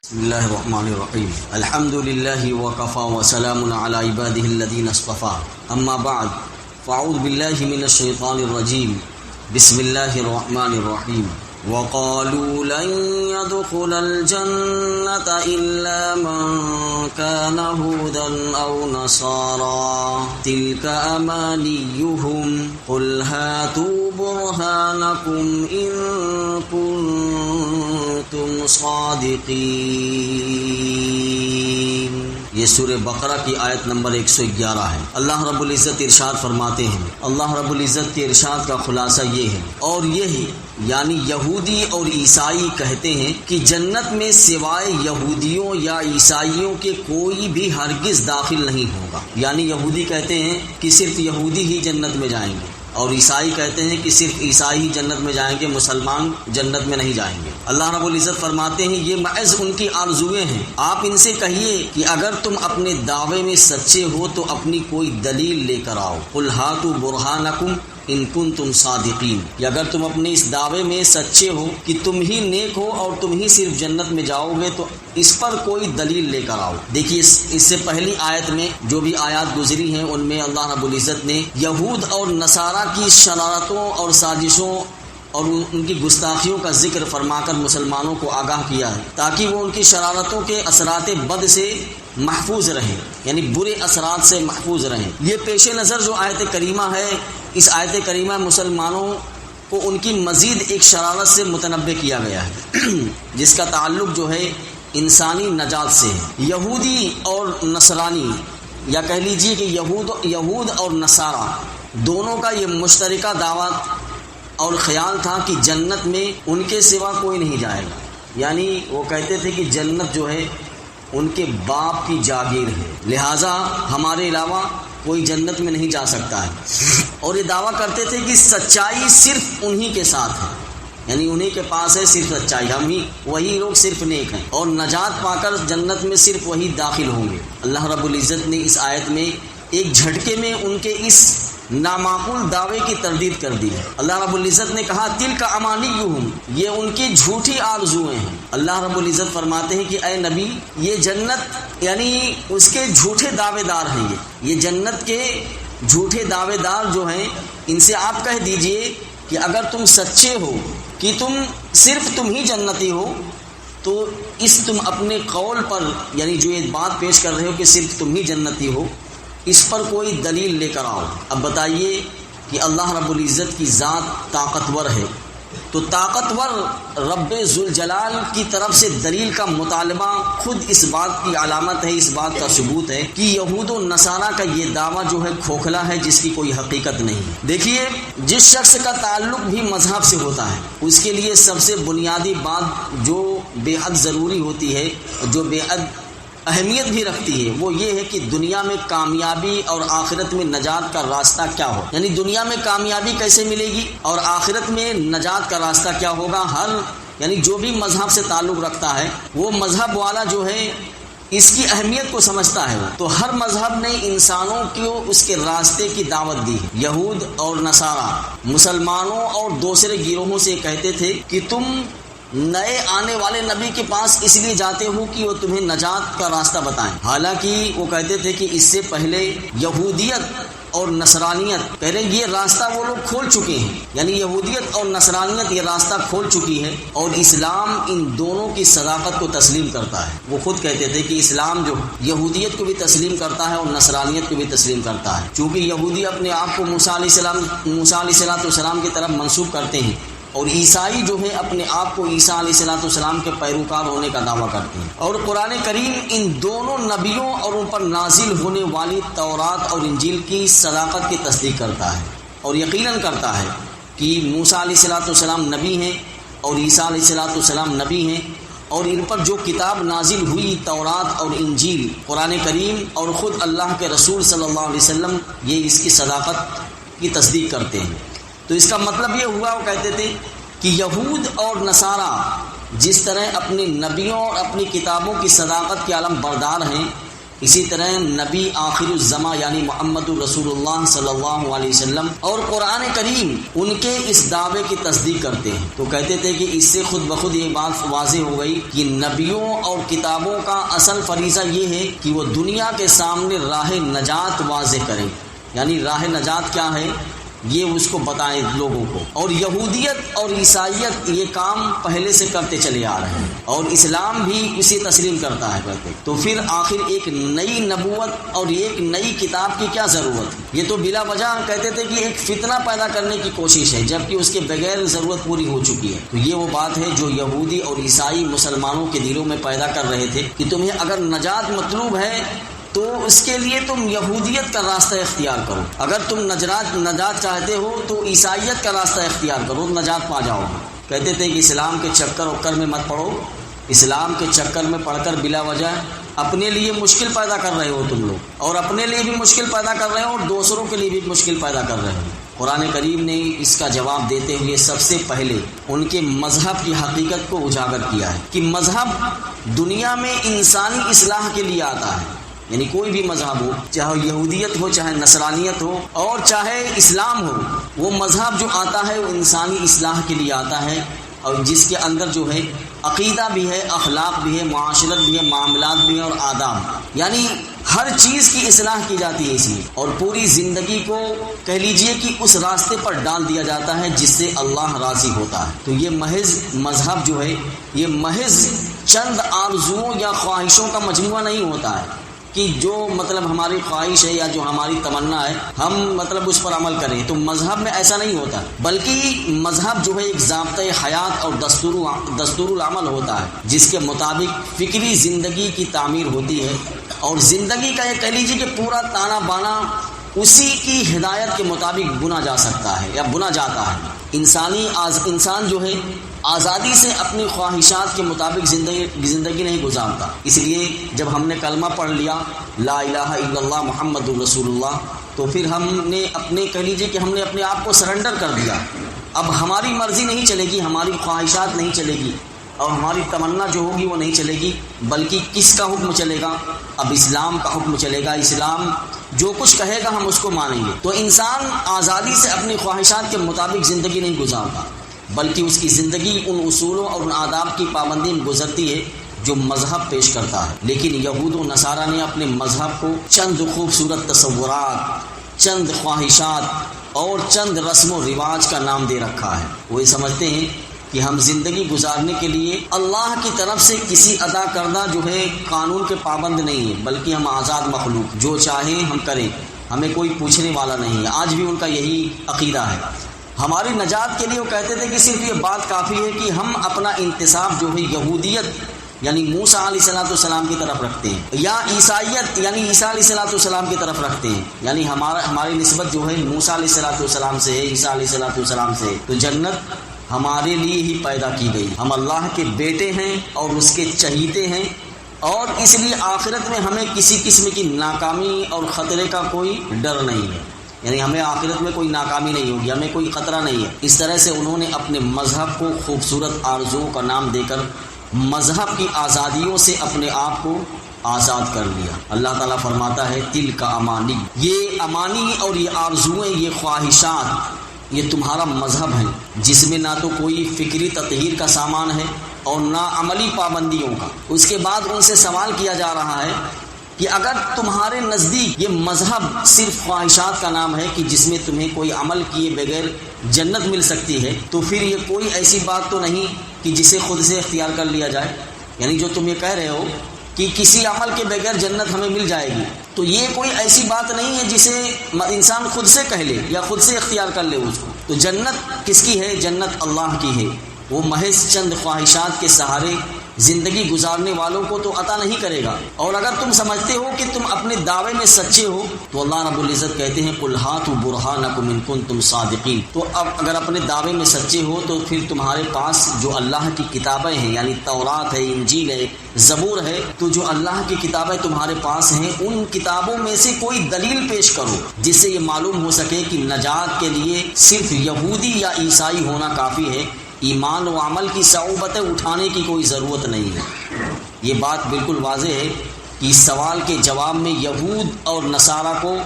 بسم اللہ الرحمن الرحیم الحمد للہ وکفی وسلام علی عبادہ الذین اصطفی اما بعد فاعوذ باللہ من الشیطان الرجیم بسم اللہ الرحمن الرحیم وقالوا لن يدخل الجنة إلا من كان هودا أو نصارى تلك أمانيهم قل هاتوا برهانكم إن كنتم صادقين۔ یہ سورہ بقرہ کی آیت نمبر 111 ہے۔ اللہ رب العزت ارشاد فرماتے ہیں، اللہ رب العزت کے ارشاد کا خلاصہ یہ ہے، اور یہی یعنی یہودی اور عیسائی کہتے ہیں کہ جنت میں سوائے یہودیوں یا عیسائیوں کے کوئی بھی ہرگز داخل نہیں ہوگا۔ یعنی یہودی کہتے ہیں کہ صرف یہودی ہی جنت میں جائیں گے، اور عیسائی کہتے ہیں کہ صرف عیسائی ہی جنت میں جائیں گے، مسلمان جنت میں نہیں جائیں گے۔ اللہ رب العزت فرماتے ہیں یہ محض ان کی آرزویں ہیں، آپ ان سے کہیے کہ اگر تم اپنے دعوے میں سچے ہو تو اپنی کوئی دلیل لے کر آؤ۔ قل ہاتوا برہانکم ان کنتم صادقین، کہ اگر تم اپنے اس دعوے میں سچے ہو کہ تم ہی نیک ہو اور تم ہی صرف جنت میں جاؤ گے تو اس پر کوئی دلیل لے کر آؤ۔ دیکھیے اس سے پہلی آیت میں جو بھی آیات گزری ہیں ان میں اللہ رب العزت نے یہود اور نصارہ کی شرارتوں اور سازشوں اور ان کی گستاخیوں کا ذکر فرما کر مسلمانوں کو آگاہ کیا ہے تاکہ وہ ان کی شرارتوں کے اثرات بد سے محفوظ رہیں، یعنی برے اثرات سے محفوظ رہیں۔ یہ پیش نظر جو آیت کریمہ ہے، اس آیت کریمہ مسلمانوں کو ان کی مزید ایک شرارت سے متنبہ کیا گیا ہے جس کا تعلق جو ہے انسانی نجات سے ہے۔ یہودی اور نصرانی، یا کہہ لیجیے کہ یہود اور نصارہ دونوں کا یہ مشترکہ دعوت اور خیال تھا کہ جنت میں ان کے سوا کوئی نہیں جائے گا۔ یعنی وہ کہتے تھے کہ جنت جو ہے ان کے باپ کی جاگیر ہے، لہٰذا ہمارے علاوہ کوئی جنت میں نہیں جا سکتا ہے، اور یہ دعویٰ کرتے تھے کہ سچائی صرف انہی کے ساتھ ہے، یعنی انہی کے پاس ہے صرف سچائی، ہم ہی وہی لوگ صرف نیک ہیں، اور نجات پا کر جنت میں صرف وہی داخل ہوں گے۔ اللہ رب العزت نے اس آیت میں ایک جھٹکے میں ان کے اس نامعقول دعوے کی تردید کر دی ہے۔ اللہ رب العزت نے کہا تلک امانیہم، یہ ان کی جھوٹی آرزویں ہیں۔ اللہ رب العزت فرماتے ہیں کہ اے نبی، یہ جنت یعنی اس کے جھوٹے دعوے دار ہیں، یہ جنت کے جھوٹے دعوے دار جو ہیں ان سے آپ کہہ دیجئے کہ اگر تم سچے ہو کہ تم ہی جنتی ہو تو تم اپنے قول پر، یعنی جو یہ بات پیش کر رہے ہو کہ صرف تم ہی جنتی ہو، اس پر کوئی دلیل لے کر آؤ۔ اب بتائیے کہ اللہ رب العزت کی ذات طاقتور ہے، تو طاقتور رب ذوالجلال کی طرف سے دلیل کا مطالبہ خود اس بات کی علامت ہے، اس بات کا ثبوت ہے کہ یہود و نصارہ کا یہ دعویٰ جو ہے کھوکھلا ہے، جس کی کوئی حقیقت نہیں ہے۔ دیکھیے جس شخص کا تعلق بھی مذہب سے ہوتا ہے اس کے لیے سب سے بنیادی بات جو بے حد ضروری ہوتی ہے، جو بے حد اہمیت بھی رکھتی ہے، وہ یہ ہے کہ دنیا میں کامیابی اور آخرت میں نجات کا راستہ کیا ہو، یعنی دنیا میں کامیابی کیسے ملے گی اور آخرت میں نجات کا راستہ کیا ہوگا۔ یعنی جو بھی مذہب سے تعلق رکھتا ہے وہ مذہب والا جو ہے اس کی اہمیت کو سمجھتا ہے، تو ہر مذہب نے انسانوں کو اس کے راستے کی دعوت دی ہے۔ یہود اور نصارہ مسلمانوں اور دوسرے گروہوں سے کہتے تھے کہ تم نئے آنے والے نبی کے پاس اس لیے جاتے ہو کہ وہ تمہیں نجات کا راستہ بتائیں، حالانکہ وہ کہتے تھے کہ اس سے پہلے یہودیت اور نصرانیت پہلے یہ راستہ وہ لوگ کھول چکے ہیں، یعنی یہودیت اور نصرانیت یہ راستہ کھول چکی ہے، اور اسلام ان دونوں کی صداقت کو تسلیم کرتا ہے۔ وہ خود کہتے تھے کہ اسلام جو یہودیت کو بھی تسلیم کرتا ہے اور نصرانیت کو بھی تسلیم کرتا ہے، چونکہ یہودی اپنے آپ کو موسیٰ علیہ السلام کی طرف منسوب کرتے ہیں، اور عیسائی جو ہے اپنے آپ کو عیسیٰ علیہ السلام کے پیروکار ہونے کا دعویٰ کرتے ہیں۔ اور قرآن کریم ان دونوں نبیوں اور ان پر نازل ہونے والی تورات اور انجیل کی صداقت کی تصدیق کرتا ہے، اور یقیناً کرتا ہے کہ موسیٰ علیہ السلام نبی ہیں اور عیسیٰ علیہ السلام نبی ہیں، اور ان پر جو کتاب نازل ہوئی تورات اور انجیل قرآن کریم اور خود اللہ کے رسول صلی اللہ علیہ وسلم یہ اس کی صداقت کی تصدیق کرتے ہیں۔ تو اس کا مطلب یہ ہوا، وہ کہتے تھے کہ یہود اور نصارہ جس طرح اپنے نبیوں اور اپنی کتابوں کی صداقت کے علم بردار ہیں، اسی طرح نبی آخر الزماں یعنی محمد رسول اللہ صلی اللہ علیہ وسلم اور قرآن کریم ان کے اس دعوے کی تصدیق کرتے ہیں، تو کہتے تھے کہ اس سے خود بخود یہ بات واضح ہو گئی کہ نبیوں اور کتابوں کا اصل فریضہ یہ ہے کہ وہ دنیا کے سامنے راہ نجات واضح کریں، یعنی راہ نجات کیا ہے یہ اس کو بتائیں لوگوں کو۔ اور یہودیت اور عیسائیت یہ کام پہلے سے کرتے چلے آ رہے ہیں اور اسلام بھی اسے تسلیم کرتا ہے کہتے، تو پھر آخر ایک نئی نبوت اور ایک نئی کتاب کی کیا ضرورت؟ یہ تو بلا وجہ کہتے تھے کہ ایک فتنہ پیدا کرنے کی کوشش ہے، جبکہ اس کے بغیر ضرورت پوری ہو چکی ہے۔ تو یہ وہ بات ہے جو یہودی اور عیسائی مسلمانوں کے دلوں میں پیدا کر رہے تھے کہ تمہیں اگر نجات مطلوب ہے تو اس کے لیے تم یہودیت کا راستہ اختیار کرو، اگر تم نجات چاہتے ہو تو عیسائیت کا راستہ اختیار کرو، نجات پا جاؤ گے۔ کہتے تھے کہ اسلام کے چکر میں مت پڑو، اسلام کے چکر میں پڑھ کر بلا وجہ اپنے لیے مشکل پیدا کر رہے ہو تم لوگ، اور اپنے لیے بھی مشکل پیدا کر رہے ہو اور دوسروں کے لیے بھی مشکل پیدا کر رہے ہو۔ قرآن کریم نے اس کا جواب دیتے ہوئے سب سے پہلے ان کے مذہب کی حقیقت کو اجاگر کیا ہے کہ مذہب دنیا میں انسانی اصلاح کے لیے آتا ہے، یعنی کوئی بھی مذہب ہو، چاہے یہودیت ہو، چاہے نصرانیت ہو، اور چاہے اسلام ہو، وہ مذہب جو آتا ہے وہ انسانی اصلاح کے لیے آتا ہے، اور جس کے اندر جو ہے عقیدہ بھی ہے، اخلاق بھی ہے، معاشرت بھی ہے، معاملات بھی ہیں اور آداب، یعنی ہر چیز کی اصلاح کی جاتی ہے اس میں، اور پوری زندگی کو کہہ لیجئے کہ اس راستے پر ڈال دیا جاتا ہے جس سے اللہ راضی ہوتا ہے۔ تو یہ محض مذہب جو ہے یہ محض چند آرزوؤں یا خواہشوں کا مجموعہ نہیں ہوتا ہے کہ جو مطلب ہماری خواہش ہے یا جو ہماری تمنا ہے ہم مطلب اس پر عمل کریں، تو مذہب میں ایسا نہیں ہوتا، بلکہ مذہب جو ہے ایک ضابطۂ حیات اور دستور العمل ہوتا ہے جس کے مطابق فکری زندگی کی تعمیر ہوتی ہے، اور زندگی کا یہ کہہ لیجیے کہ پورا تانا بانا اسی کی ہدایت کے مطابق بنا جا سکتا ہے یا بنا جاتا ہے۔ انسان جو ہے آزادی سے اپنی خواہشات کے مطابق زندگی نہیں گزارتا، اس لیے جب ہم نے کلمہ پڑھ لیا لا الہ الا اللہ محمد رسول اللہ، تو پھر ہم نے کہہ لیجیے کہ ہم نے اپنے آپ کو سرنڈر کر دیا، اب ہماری مرضی نہیں چلے گی، ہماری خواہشات نہیں چلے گی، اور ہماری تمنا جو ہوگی وہ نہیں چلے گی، بلکہ کس کا حکم چلے گا؟ اب اسلام کا حکم چلے گا، اسلام جو کچھ کہے گا ہم اس کو مانیں گے۔ تو انسان آزادی سے اپنی خواہشات کے مطابق زندگی نہیں گزارتا، بلکہ اس کی زندگی ان اصولوں اور ان آداب کی پابندی میں گزرتی ہے جو مذہب پیش کرتا ہے۔ لیکن یہود و نصارہ نے اپنے مذہب کو چند خوبصورت تصورات، چند خواہشات اور چند رسم و رواج کا نام دے رکھا ہے۔ وہ یہ سمجھتے ہیں کہ ہم زندگی گزارنے کے لیے اللہ کی طرف سے کسی عطا کردہ جو ہے قانون کے پابند نہیں ہے، بلکہ ہم آزاد مخلوق، جو چاہیں ہم کریں، ہمیں کوئی پوچھنے والا نہیں ہے۔ آج بھی ان کا یہی عقیدہ ہے۔ ہماری نجات کے لیے وہ کہتے تھے کہ صرف یہ بات کافی ہے کہ ہم اپنا انتساب جو ہے یہودیت یعنی موسیٰ علیہ السلام کی طرف رکھتے ہیں، یا عیسائیت یعنی عیسیٰ علیہ السلام کی طرف رکھتے ہیں، یعنی ہماری نسبت جو ہے موسیٰ علیہ السلام سے ہے، عیسیٰ علیہ السلام سے ہے، تو جنت ہمارے لیے ہی پیدا کی گئی، ہم اللہ کے بیٹے ہیں اور اس کے چہیتے ہیں، اور اس لیے آخرت میں ہمیں کسی قسم کی ناکامی اور خطرے کا کوئی ڈر نہیں ہے، یعنی ہمیں آخرت میں کوئی ناکامی نہیں ہوگی، ہمیں کوئی خطرہ نہیں ہے۔ اس طرح سے انہوں نے اپنے مذہب کو خوبصورت آرزوؤں کا نام دے کر مذہب کی آزادیوں سے اپنے آپ کو آزاد کر لیا۔ اللہ تعالیٰ فرماتا ہے تل کا امانی، یہ امانی اور یہ آرزوئیں، یہ خواہشات، یہ تمہارا مذہب ہے جس میں نہ تو کوئی فکری تطہیر کا سامان ہے اور نہ عملی پابندیوں کا۔ اس کے بعد ان سے سوال کیا جا رہا ہے کہ اگر تمہارے نزدیک یہ مذہب صرف خواہشات کا نام ہے کہ جس میں تمہیں کوئی عمل کیے بغیر جنت مل سکتی ہے، تو پھر یہ کوئی ایسی بات تو نہیں کہ جسے خود سے اختیار کر لیا جائے، یعنی جو تم یہ کہہ رہے ہو کہ کسی عمل کے بغیر جنت ہمیں مل جائے گی، تو یہ کوئی ایسی بات نہیں ہے جسے انسان خود سے کہہ لے یا خود سے اختیار کر لے اس کو۔ تو جنت کس کی ہے؟ جنت اللہ کی ہے، وہ محض چند خواہشات کے سہارے زندگی گزارنے والوں کو تو عطا نہیں کرے گا۔ اور اگر تم سمجھتے ہو کہ تم اپنے دعوے میں سچے ہو تو اللہ رب العزت کہتے ہیں قُلْ هَاتُوا بُرْهَانَكُمْ إِن كُنتُمْ صَادِقِينَ، تو اب اگر اپنے دعوے میں سچے ہو تو پھر تمہارے پاس جو اللہ کی کتابیں ہیں، یعنی تورات ہے، انجیل ہے، زبور ہے، تو جو اللہ کی کتابیں تمہارے پاس ہیں ان کتابوں میں سے کوئی دلیل پیش کرو جس سے یہ معلوم ہو سکے کہ نجات کے لیے صرف یہودی یا عیسائی ہونا کافی ہے، ایمان و عمل کی صعوبتیں اٹھانے کی کوئی ضرورت نہیں ہے۔ یہ بات بالکل واضح ہے کہ اس سوال کے جواب میں یہود اور نصارہ کو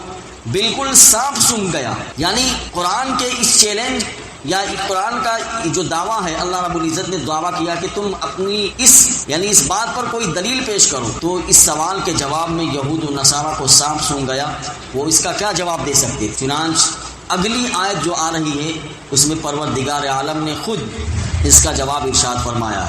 بالکل صاف سن گیا. یعنی قرآن کے اس چیلنج یا قرآن کا جو دعویٰ ہے، اللہ رب العزت نے دعویٰ کیا کہ تم اپنی اس بات پر کوئی دلیل پیش کرو، تو اس سوال کے جواب میں یہود و نصارہ کو صاف سن گیا. وہ اس کا کیا جواب دے سکتے؟ چنانچہ اگلی آیت جو آ رہی ہے اس میں پروردگار عالم نے خود اس کا جواب ارشاد فرمایا ہے.